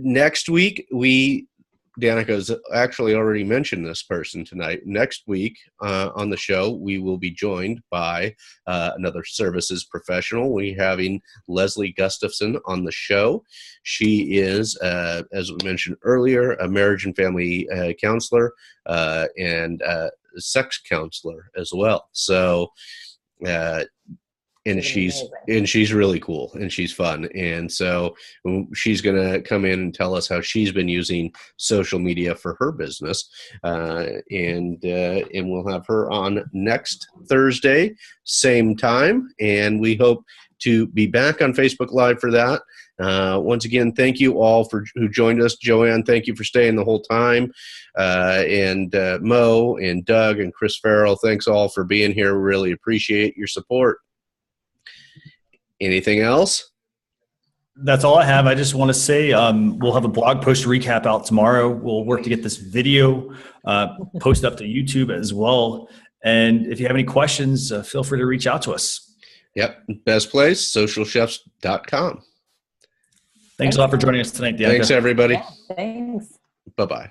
Next week, Danica's actually already mentioned this person tonight. Next week on the show, we will be joined by another services professional. We're having Leslie Gustafson on the show. She is, as we mentioned earlier, a marriage and family counselor and sex counselor as well. So, and she's really cool and she's fun. And so she's going to come in and tell us how she's been using social media for her business. And we'll have her on next Thursday, same time. And we hope to be back on Facebook Live for that. Once again, thank you all who joined us. Joanne, thank you for staying the whole time. And Mo and Doug and Chris Farrell, thanks all for being here. Really appreciate your support. Anything else? That's all I have. I just want to say we'll have a blog post recap out tomorrow. We'll work to get this video posted up to YouTube as well. And if you have any questions, feel free to reach out to us. Yep. Best place, socialchefs.com. Thanks a lot for joining us tonight, Danica. Thanks, everybody. Yeah, thanks. Bye-bye.